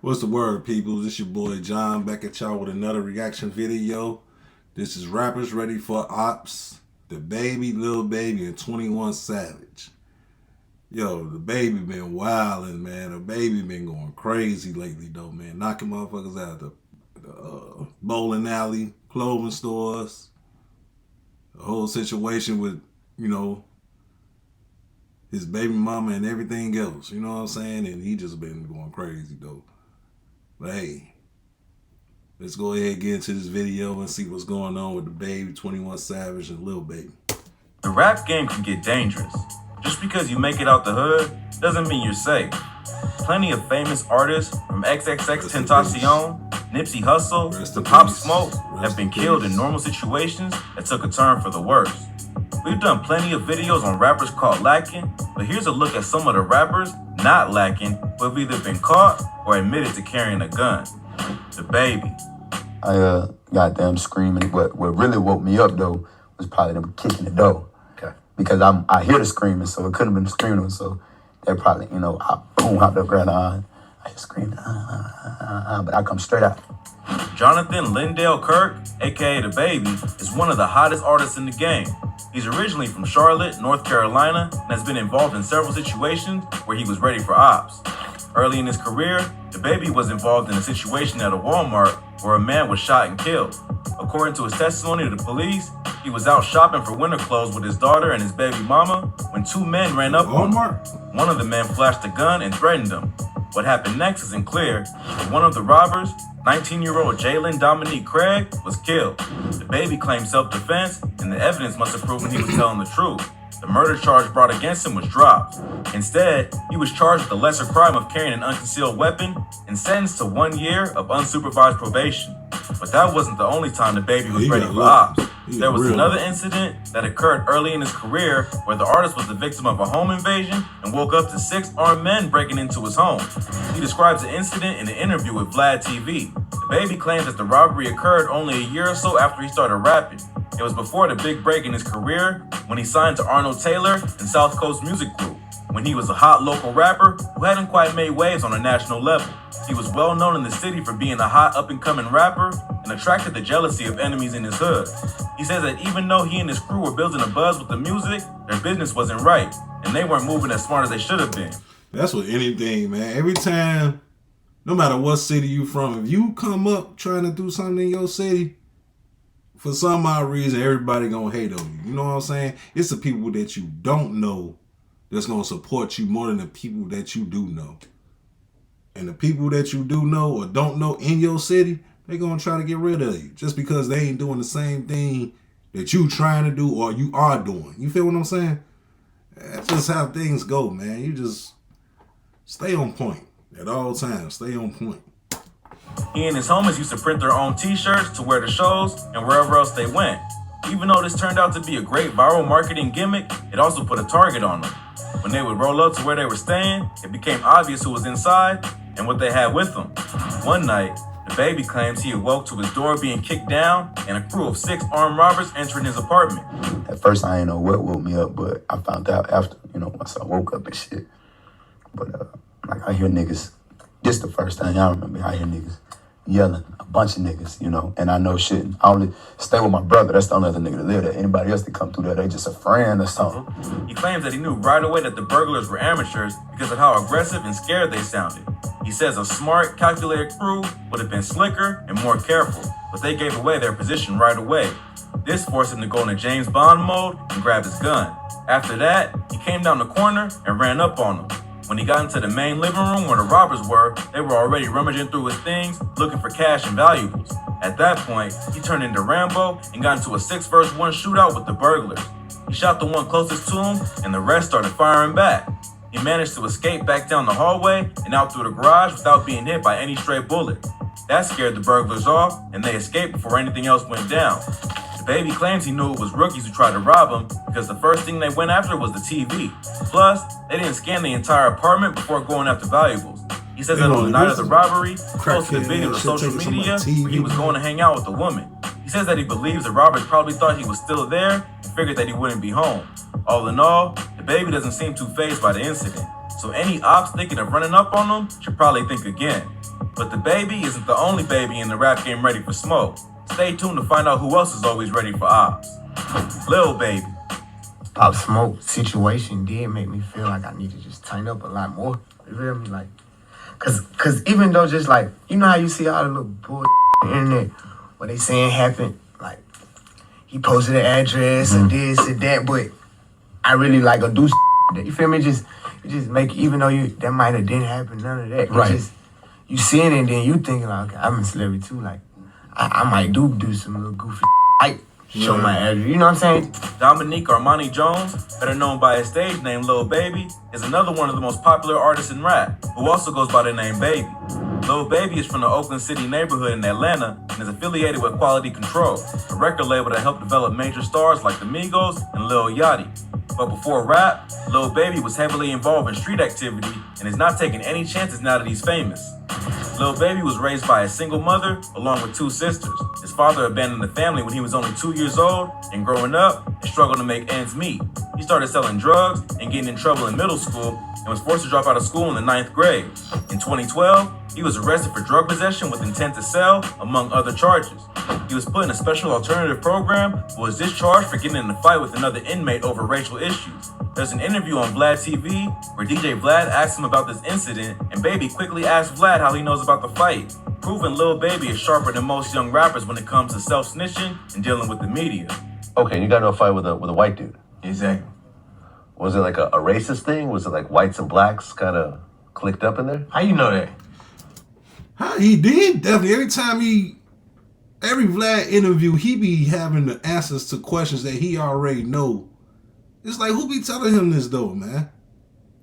What's the word, people? This your boy John back at y'all with another reaction video. This is Rappers Ready For Opps, Dababy, Lil Baby, and 21 Savage. Yo, Dababy been wildin', man. Dababy been going crazy lately, though, man. Knocking motherfuckers out of the bowling alley, clothing stores. The whole situation with, his baby mama and everything else. You know what I'm saying? And he just been going crazy, though. But hey, let's go ahead and get into this video and see what's going on with Dababy, 21 Savage, and Lil Baby. The rap game can get dangerous. Just because you make it out the hood doesn't mean you're safe. Plenty of famous artists from XXXTentacion, Nipsey Hussle, to Pop Smoke have been killed in normal situations that took a turn for the worse. We've done plenty of videos on rappers caught lacking, but here's a look at some of the rappers not lacking who have either been caught or admitted to carrying a gun. Dababy. I goddamn screaming. What really woke me up though was probably them kicking the door. Okay. Because I hear the screaming, so it couldn't have been screaming. So they probably, I boom hopped up right on. I hear screaming, but I come straight out. Jonathan Lindale Kirk, aka Dababy, is one of the hottest artists in the game. He's originally from Charlotte, North Carolina, and has been involved in several situations where he was ready for ops. Early in his career, Dababy was involved in a situation at a Walmart where a man was shot and killed. According to his testimony to the police, he was out shopping for winter clothes with his daughter and his baby mama when two men ran up on him. One of the men flashed a gun and threatened him. What happened next isn't clear, but one of the robbers, 19-year-old Jalen Dominique Craig, was killed. Dababy claimed self-defense, and the evidence must have proven he was telling the truth. The murder charge brought against him was dropped. Instead, he was charged with the lesser crime of carrying an unconcealed weapon and sentenced to 1 year of unsupervised probation. But that wasn't the only time Dababy was ready for ops. There was another incident that occurred early in his career where the artist was the victim of a home invasion and woke up to 6 armed men breaking into his home. He describes the incident in an interview with Vlad TV. Dababy claims that the robbery occurred only a year or so after he started rapping. It was before the big break in his career when he signed to Arnold Taylor and South Coast Music Group, when he was a hot local rapper who hadn't quite made waves on a national level. He was well known in the city for being a hot up-and-coming rapper and attracted the jealousy of enemies in his hood. He says that even though he and his crew were building a buzz with the music, their business wasn't right, and they weren't moving as smart as they should have been. That's with anything, man. Every time, no matter what city you from, if you come up trying to do something in your city, for some odd reason, everybody gonna hate on you. You know what I'm saying? It's the people that you don't know that's gonna support you more than the people that you do know. And the people that you do know or don't know in your city, they gonna try to get rid of you just because they ain't doing the same thing that you trying to do or you are doing. You feel what I'm saying? That's just how things go, man. You just stay on point at all times. Stay on point. He and his homies used to print their own t-shirts to wear to shows and wherever else they went. Even though this turned out to be a great viral marketing gimmick, it also put a target on them. When they would roll up to where they were staying, it became obvious who was inside and what they had with them. One night, Dababy claims he awoke to his door being kicked down and a crew of 6 armed robbers entering his apartment. At first, I didn't know what woke me up, but I found out after, once I woke up and shit. But, I hear niggas, this the first time I remember I hear niggas yelling, a bunch of niggas, and I know shit. I only stay with my brother. That's the only other nigga that live there. Anybody else that come through there, they just a friend or something. He claims that he knew right away that the burglars were amateurs because of how aggressive and scared they sounded. He says a smart, calculated crew would have been slicker and more careful, but they gave away their position right away. This forced him to go into James Bond mode and grab his gun. After that, he came down the corner and ran up on them. When he got into the main living room where the robbers were, they were already rummaging through his things, looking for cash and valuables. At that point, he turned into Rambo and got into a 6-versus-1 shootout with the burglars. He shot the one closest to him, and the rest started firing back. He managed to escape back down the hallway and out through the garage without being hit by any stray bullet. That scared the burglars off, and they escaped before anything else went down. Dababy claims he knew it was rookies who tried to rob him because the first thing they went after was the TV. Plus, they didn't scan the entire apartment before going after valuables. He says that on the night of the robbery, he posted a video to social media where he was going to hang out with a woman. He says that he believes the robbers probably thought he was still there and figured that he wouldn't be home. All in all, Dababy doesn't seem too fazed by the incident. So any ops thinking of running up on him should probably think again. But Dababy isn't the only baby in the rap game ready for smoke. Stay tuned to find out who else is always ready for ops. Lil Baby. Pop Smoke situation did make me feel like I need to just tighten up a lot more. You feel me? Like, cause even though just like, you know how you see all the little bull on the internet, what they saying happened, like, he posted an address and this and that, but I really like a do that. You feel me? It just make, even though that might have didn't happen, none of that. Right. Just, you seeing it and then you thinking like, okay, I'm a celebrity too. Like, I might do some little goofy I show my address. You know what I'm saying? Dominique Armani Jones, better known by his stage name Lil Baby, is another one of the most popular artists in rap, who also goes by the name Baby. Lil Baby is from the Oakland City neighborhood in Atlanta and is affiliated with Quality Control, a record label that helped develop major stars like the Migos and Lil Yachty. But before rap, Lil Baby was heavily involved in street activity and is not taking any chances now that he's famous. Lil Baby was raised by a single mother along with two sisters. His father abandoned the family when he was only 2 years old, and growing up, he struggled to make ends meet. He started selling drugs and getting in trouble in middle school and was forced to drop out of school in the 9th grade. In 2012, he was arrested for drug possession with intent to sell, among other charges. He was put in a special alternative program but was discharged for getting in a fight with another inmate over racial issues. There's an interview on Vlad TV where DJ Vlad asks him about this incident, and Baby quickly asks Vlad how he knows about the fight, proving Lil Baby is sharper than most young rappers when it comes to self-snitching and dealing with the media. Okay, you got into a fight with a white dude. Exactly. Was it like a racist thing? Was it like whites and blacks kind of clicked up in there? How you know that? He did, definitely. Every Vlad interview, he be having the answers to questions that he already know. It's like, who be telling him this though, man?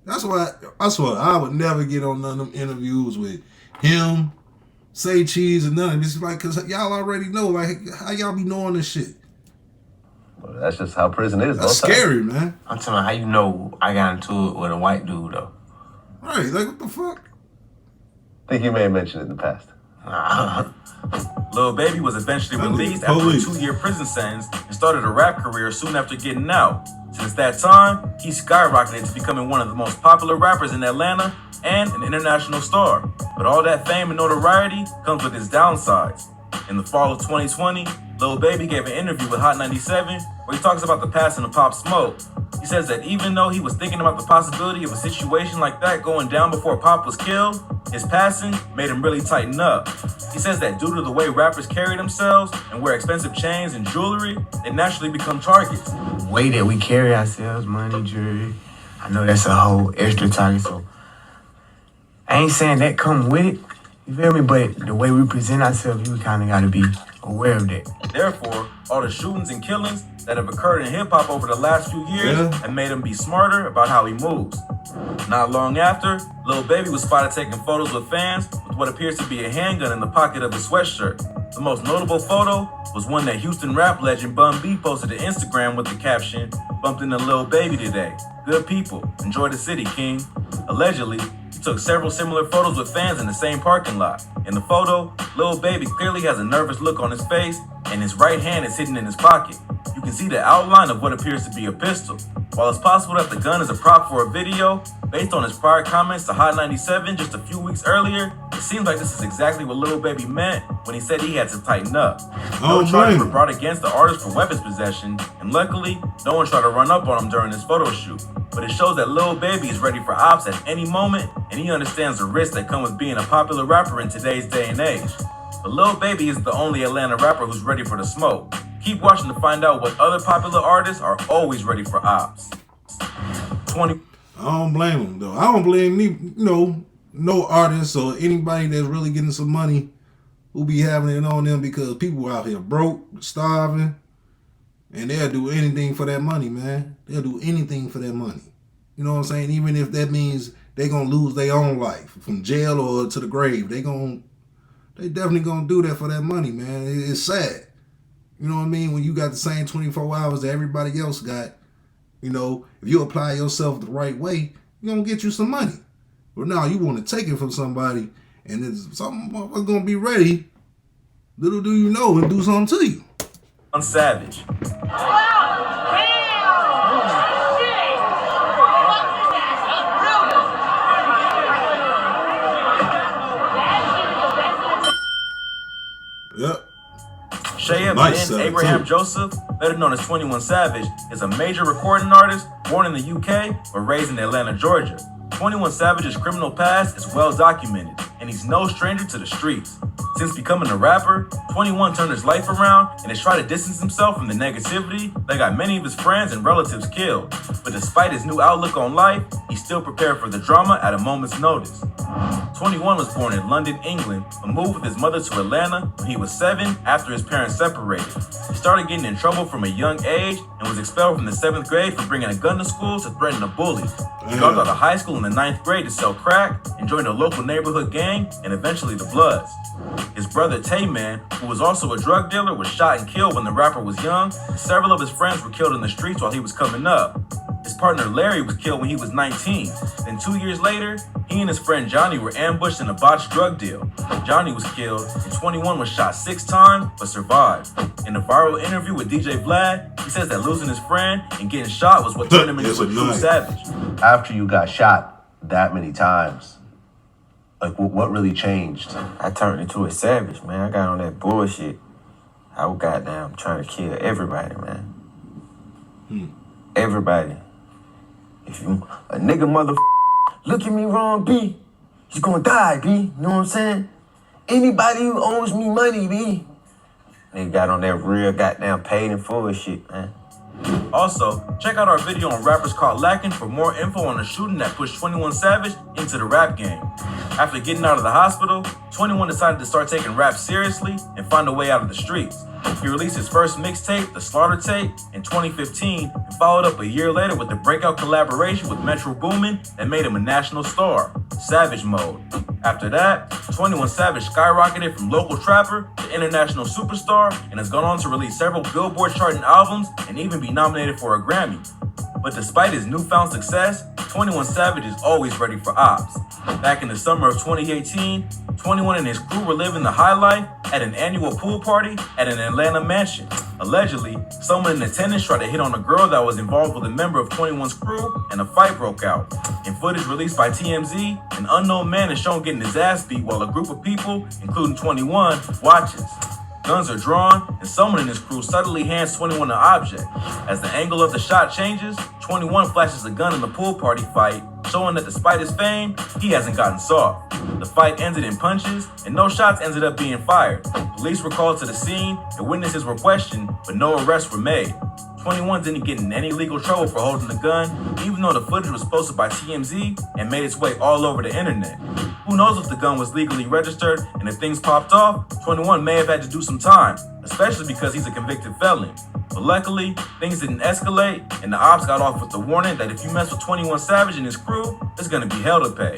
That's why I would never get on none of them interviews with him, Say Cheese, and none. It's like, cause y'all already know, like, how y'all be knowing this shit? Well, that's just how prison is. That's scary, man. I'm telling you, how you know I got into it with a white dude though? Right, like, what the fuck? I think you may have mentioned it in the past. Lil Baby was eventually released after a 2-year prison sentence and started a rap career soon after getting out. Since that time, he skyrocketed to becoming one of the most popular rappers in Atlanta and an international star. But all that fame and notoriety comes with its downsides. In the fall of 2020, Lil Baby gave an interview with Hot 97 where he talks about the passing of Pop Smoke. He says that even though he was thinking about the possibility of a situation like that going down before Pop was killed, his passing made him really tighten up. He says that due to the way rappers carry themselves and wear expensive chains and jewelry, they naturally become targets. The way that we carry ourselves, money, jewelry, I know that's a whole extra target, so I ain't saying that come with it, you feel me? But the way we present ourselves, you kind of got to be aware of that. Therefore, all the shootings and killings that have occurred in hip-hop over the last few years have made him be smarter about how he moves. Not long after, Lil Baby was spotted taking photos with fans with what appears to be a handgun in the pocket of his sweatshirt. The most notable photo was one that Houston rap legend Bun B posted to Instagram with the caption, "Bumped into Lil Baby today. Good people. Enjoy the city, King." Allegedly, he took several similar photos with fans in the same parking lot. In the photo, Lil Baby clearly has a nervous look on his face, and his right hand is hidden in his pocket. You can see the outline of what appears to be a pistol. While it's possible that the gun is a prop for a video, based on his prior comments to Hot 97 just a few weeks earlier, it seems like this is exactly what Lil Baby meant when he said he had to tighten up. No charges were brought against the artist for weapons possession, and luckily, no one tried to run up on him during his photo shoot. But it shows that Lil Baby is ready for ops at any moment, and he understands the risks that come with being a popular rapper in today's day and age. But Lil Baby isn't the only Atlanta rapper who's ready for the smoke. Keep watching to find out what other popular artists are always ready for ops. I don't blame him though. I don't blame no artist or anybody that's really getting some money who be having it on them, because people out here broke, starving, and they'll do anything for that money, man. They'll do anything for that money. You know what I'm saying? Even if that means they gonna lose their own life from jail or to the grave, they definitely gonna do that for that money, man. It's sad. You know what I mean? When you got the same 24 hours that everybody else got, if you apply yourself the right way, you're going to get you some money. But now you want to take it from somebody, and it's some motherfucker going to be ready, little do you know, and do something to you. I'm Savage. Isaiah Nice Ben setup, Abraham too. Joseph, better known as 21 Savage, is a major recording artist born in the UK but raised in Atlanta, Georgia. 21 Savage's criminal past is well documented, and he's no stranger to the streets. Since becoming a rapper, 21 turned his life around and has tried to distance himself from the negativity that got many of his friends and relatives killed. But despite his new outlook on life, he's still prepared for the drama at a moment's notice. 21 was born in London, England, but moved with his mother to Atlanta when he was 7 after his parents separated. He started getting in trouble from a young age and was expelled from the 7th grade for bringing a gun to school to threaten a bully. He dropped out of high school in the 9th grade to sell crack and joined a local neighborhood gang and eventually the Bloods. His brother Tay-Man, who was also a drug dealer, was shot and killed when the rapper was young. Several of his friends were killed in the streets while he was coming up. His partner Larry was killed when he was 19. Then 2 years later, he and his friend Johnny were ambushed in a botched drug deal. Johnny was killed, and 21 was shot 6 times, but survived. In a viral interview with DJ Vlad, he says that losing his friend and getting shot was what turned him into a true savage. After you got shot that many times, like what really changed? I turned into a savage, man. I got on that bullshit. I was goddamn trying to kill everybody, man. Everybody. If you a nigga look at me wrong, B, he's gonna die, B. You know what I'm saying? Anybody who owes me money, B. Nigga got on that real goddamn paid in full shit, man. Also, check out our video on Rappers Caught Lacking for more info on the shooting that pushed 21 Savage into the rap game. After getting out of the hospital, 21 decided to start taking rap seriously and find a way out of the streets. He released his first mixtape, The Slaughter Tape, in 2015 and followed up a year later with the breakout collaboration with Metro Boomin that made him a national star, Savage Mode. After that, 21 Savage skyrocketed from local trapper to international superstar and has gone on to release several Billboard charting albums and even be nominated for a Grammy. But despite his newfound success, 21 Savage is always ready for ops. Back in the summer of 2018, 21 and his crew were living the high life at an annual pool party at an Atlanta mansion. Allegedly, someone in attendance tried to hit on a girl that was involved with a member of 21's crew, and a fight broke out. In footage released by TMZ, an unknown man is shown getting his ass beat while a group of people, including 21, watches. Guns are drawn, and someone in his crew suddenly hands 21 an object. As the angle of the shot changes, 21 flashes a gun in the pool party fight, showing that despite his fame, he hasn't gotten soft. The fight ended in punches, and no shots ended up being fired. Police were called to the scene, and witnesses were questioned, but no arrests were made. 21 didn't get in any legal trouble for holding the gun, even though the footage was posted by TMZ and made its way all over the internet. Who knows if the gun was legally registered, and if things popped off, 21 may have had to do some time, especially because he's a convicted felon. But luckily, things didn't escalate, and the ops got off with the warning that if you mess with 21 Savage and his crew, there's gonna be hell to pay.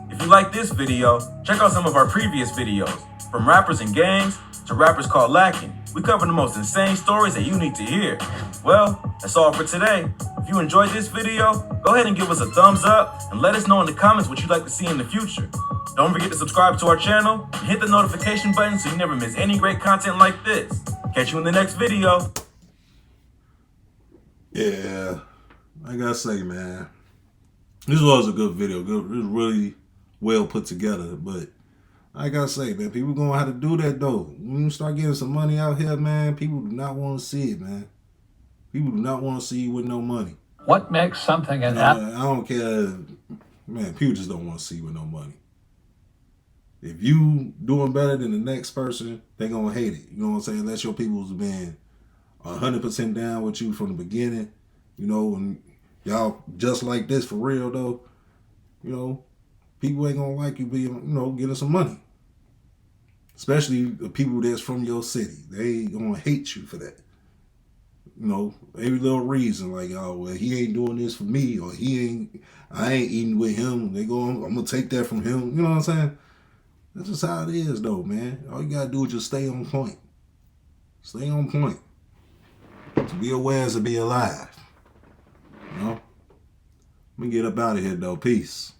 If you like this video, check out some of our previous videos. From rappers and gangs to rappers called Lacking, we cover the most insane stories that you need to hear. Well, that's all for today. If you enjoyed this video, go ahead and give us a thumbs up and let us know in the comments what you'd like to see in the future. Don't forget to subscribe to our channel and hit the notification button so you never miss any great content like this. Catch you in the next video. Yeah, I gotta say, man, this was a good video. It was really well put together, but I gotta say, man, people gonna have to do that though. When you start getting some money out here, man, people do not want to see it, man. People do not want to see you with no money. What makes something an app? I don't care, man. People just don't want to see you with no money. If you doing better than the next person, they gonna hate it. You know what I'm saying? Unless your people's been 100% down with you from the beginning, you know, and y'all just like this for real though, you know, people ain't gonna like you being, you know, getting some money. Especially the people that's from your city. They gonna hate you for that. You know, every little reason, like, oh, well, he ain't doing this for me, or I ain't eating with him. I'm gonna take that from him. You know what I'm saying? That's just how it is though, man. All you gotta do is just stay on point. Stay on point. To be aware is to be alive. You know? Let me get up out of here though. Peace.